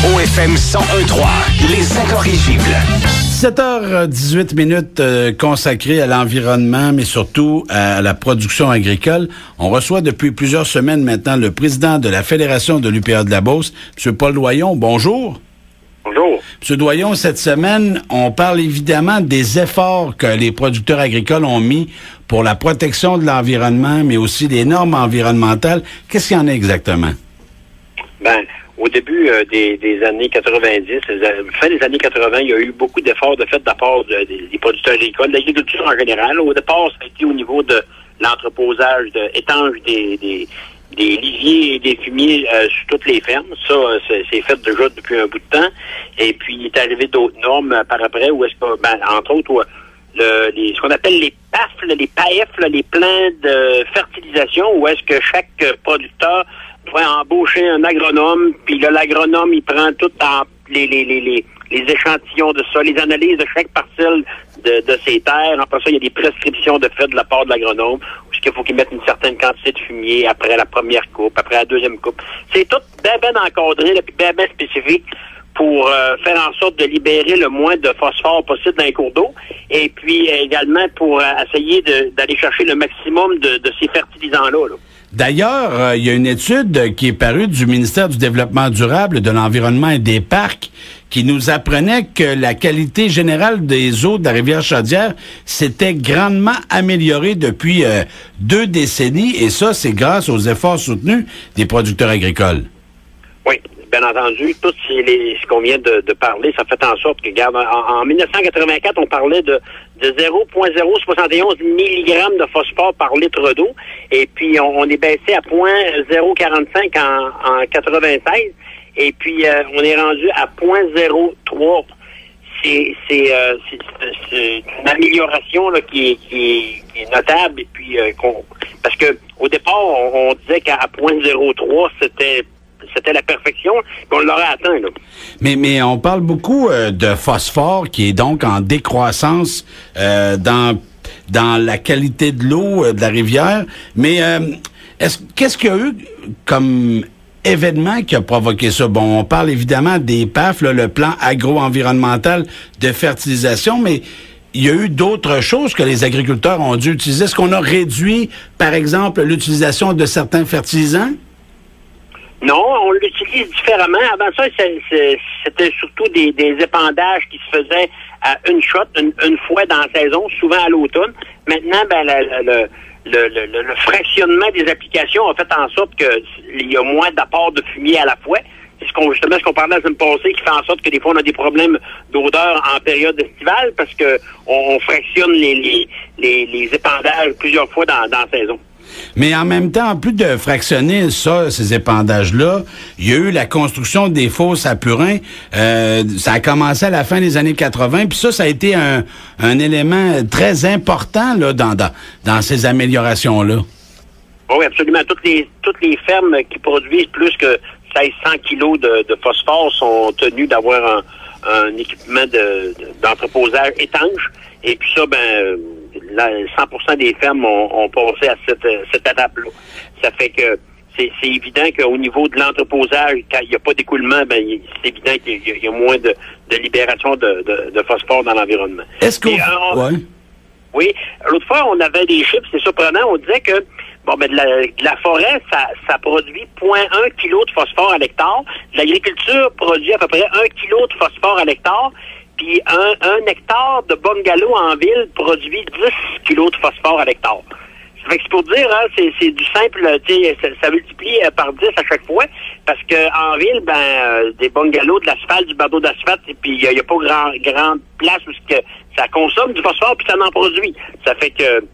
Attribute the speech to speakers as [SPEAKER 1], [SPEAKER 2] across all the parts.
[SPEAKER 1] OFM 101.3, les incorrigibles.
[SPEAKER 2] 7h18 consacrées à l'environnement, mais surtout à la production agricole. On reçoit depuis plusieurs semaines maintenant le président de la Fédération de l'UPA de la Beauce, M. Paul Doyon. Bonjour.
[SPEAKER 3] Bonjour.
[SPEAKER 2] M. Doyon, cette semaine, on parle évidemment des efforts que les producteurs agricoles ont mis pour la protection de l'environnement, mais aussi des normes environnementales. Qu'est-ce qu'il y en a exactement?
[SPEAKER 3] Au début des années 90, fin des années 80, il y a eu beaucoup d'efforts de fait de la part des producteurs agricoles, de l'agriculture en général. Au départ, ça a été au niveau de l'entreposage d'étanges des lisiers et des fumiers sur toutes les fermes. Ça, c'est fait déjà depuis un bout de temps. Et puis, il est arrivé d'autres normes par après, où est-ce que, entre autres, ce qu'on appelle les PAF, les PAF, les plans de fertilisation, où est-ce que chaque producteur doit embaucher un agronome, puis là, l'agronome, il prend tout les échantillons de ça, les analyses de chaque parcelle de ses terres. Après ça, il y a des prescriptions de fait de la part de l'agronome, où il faut qu'il mette une certaine quantité de fumier après la première coupe, après la deuxième coupe. C'est tout bien encadré, puis bien spécifique pour faire en sorte de libérer le moins de phosphore possible dans les cours d'eau, et puis également pour essayer d'aller chercher le maximum de ces fertilisants-là.
[SPEAKER 2] D'ailleurs, il y a une étude qui est parue du ministère du Développement durable, de l'Environnement et des Parcs qui nous apprenait que la qualité générale des eaux de la rivière Chaudière s'était grandement améliorée depuis 2 décennies, et ça, c'est grâce aux efforts soutenus des producteurs agricoles. Oui.
[SPEAKER 3] Bien entendu, tout ce qu'on vient de parler, ça fait en sorte que, regarde, en 1984, on parlait de 0,071 mg de phosphore par litre d'eau, et puis on est baissé à 0,045 en 96, et puis on est rendu à 0,03. C'est une amélioration là, qui est notable, et puis parce que au départ, on disait qu'à 0,03, c'était la perfection, qu'on l'aurait atteint, là.
[SPEAKER 2] Mais on parle beaucoup de phosphore qui est donc en décroissance dans la qualité de l'eau de la rivière. Mais qu'est-ce qu'il y a eu comme événement qui a provoqué ça? Bon, on parle évidemment des PAF, là, le plan agro-environnemental de fertilisation, mais il y a eu d'autres choses que les agriculteurs ont dû utiliser. Est-ce qu'on a réduit, par exemple, l'utilisation de certains fertilisants?
[SPEAKER 3] Non, on l'utilise différemment. Avant ça, c'était surtout des épandages qui se faisaient à une shot, une fois dans la saison, souvent à l'automne. Maintenant, le fractionnement des applications a fait en sorte qu'il y a moins d'apport de fumier à la fois. C'est ce qu'on parlait la semaine passée, qui fait en sorte que des fois, on a des problèmes d'odeur en période estivale parce que on fractionne les épandages plusieurs fois dans la saison.
[SPEAKER 2] Mais en même temps, en plus de fractionner ces épandages-là, il y a eu la construction des fosses à purin. Ça a commencé à la fin des années 80, puis ça a été un élément très important là dans ces améliorations-là.
[SPEAKER 3] Oui, absolument. Toutes les fermes qui produisent plus que 1600 kilos de phosphore sont tenues d'avoir un équipement d'entreposage étanche. Et puis ça, 100% des fermes ont passé à cette étape-là. Ça fait que c'est évident qu'au niveau de l'entreposage, quand il n'y a pas d'écoulement, c'est évident qu'il y a moins de libération de phosphore dans l'environnement.
[SPEAKER 2] Est-ce que
[SPEAKER 3] Oui. L'autre fois, on avait des chiffres, c'est surprenant. On disait que de la forêt, ça produit 0,1 kg de phosphore à l'hectare. L'agriculture produit à peu près 1 kg de phosphore à l'hectare. Puis un hectare de bungalow en ville produit 10 kilos de phosphore à l'hectare. Ça fait que c'est pour dire, hein, c'est du simple, ça multiplie par 10 à chaque fois, parce que en ville, des bungalows, de l'asphalte, du bardeau d'asphalte, et puis il n'y a pas grande place où ça consomme du phosphore, puis ça en produit. Ça fait que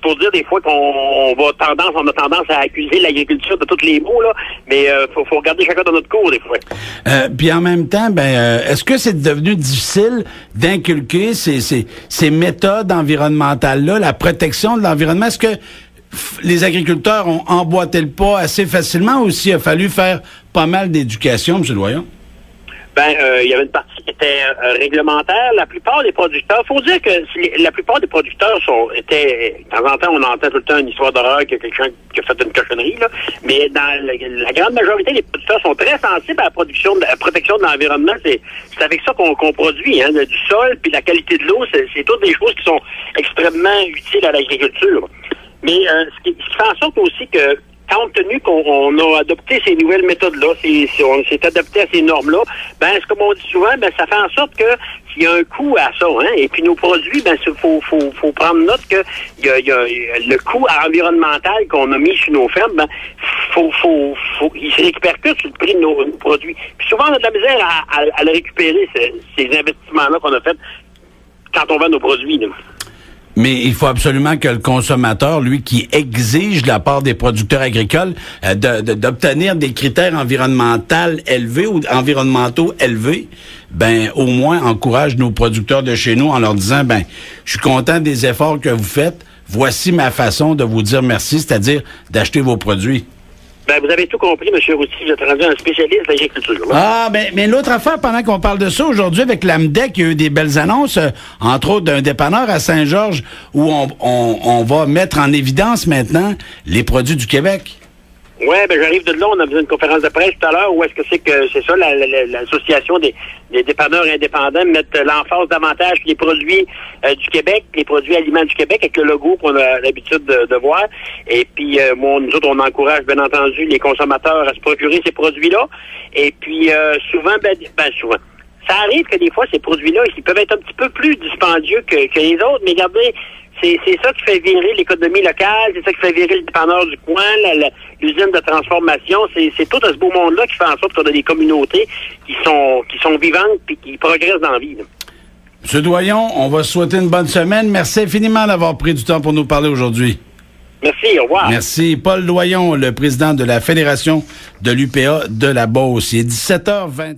[SPEAKER 3] pour dire des fois qu'on a tendance à accuser l'agriculture de tous les maux, là, mais faut regarder chacun dans notre cours des fois.
[SPEAKER 2] Puis en même temps, est-ce que c'est devenu difficile d'inculquer ces méthodes environnementales-là, la protection de l'environnement? Est-ce que les agriculteurs ont emboîté le pas assez facilement, ou s'il a fallu faire pas mal d'éducation, M. Doyon?
[SPEAKER 3] Il y avait une partie qui était réglementaire. La plupart des producteurs, faut dire que la plupart des producteurs étaient, de temps en temps, on entend tout le temps une histoire d'horreur que quelqu'un qui a fait une cochonnerie, là. Mais dans la grande majorité des producteurs sont très sensibles à la protection de l'environnement. C'est avec ça qu'on produit, hein, du sol puis la qualité de l'eau. C'est toutes des choses qui sont extrêmement utiles à l'agriculture. Mais ce qui fait en sorte aussi que, compte tenu qu'on a adopté ces nouvelles méthodes-là, on s'est adapté à ces normes-là, comme on dit souvent, ça fait en sorte que il y a un coût à ça, hein. Et puis nos produits, faut prendre note que il y a le coût environnemental qu'on a mis sur nos fermes, il se répercute sur le prix de nos produits. Puis souvent, on a de la misère à le récupérer, ces investissements-là qu'on a fait quand on vend nos produits, là.
[SPEAKER 2] Mais il faut absolument que le consommateur, lui, qui exige de la part des producteurs agricoles d'obtenir des critères environnementaux élevés ou environnementaux élevés, au moins encourage nos producteurs de chez nous en leur disant, je suis content des efforts que vous faites. Voici ma façon de vous dire merci, c'est-à-dire d'acheter vos produits.
[SPEAKER 3] Vous avez tout compris, M. Routy, vous êtes rendu un spécialiste de l'agriculture.
[SPEAKER 2] Ah, mais l'autre affaire, pendant qu'on parle de ça, aujourd'hui, avec l'AMDEC, il y a eu des belles annonces, entre autres d'un dépanneur à Saint-Georges, où on va mettre en évidence maintenant les produits du Québec.
[SPEAKER 3] Oui, j'arrive de là. On a besoin d'une conférence de presse tout à l'heure où est-ce que c'est ça, l'association des dépanneurs indépendants mettent l'emphase davantage sur les produits du Québec, les produits aliments du Québec avec le logo qu'on a l'habitude de voir. Et puis, nous autres, on encourage, bien entendu, les consommateurs à se procurer ces produits-là. Et puis, souvent, souvent. Ça arrive que des fois, ces produits-là, ils peuvent être un petit peu plus dispendieux que les autres, mais regardez, c'est ça qui fait virer l'économie locale, c'est ça qui fait virer le dépanneur du coin, l'usine de transformation. C'est tout ce beau monde-là qui fait en sorte qu'on a des communautés qui sont vivantes et qui progressent dans la vie, là.
[SPEAKER 2] M. Doyon, on va souhaiter une bonne semaine. Merci infiniment d'avoir pris du temps pour nous parler aujourd'hui.
[SPEAKER 3] Merci, au revoir.
[SPEAKER 2] Merci. Paul Doyon, le président de la Fédération de l'UPA de la Beauce. Il est 17h20.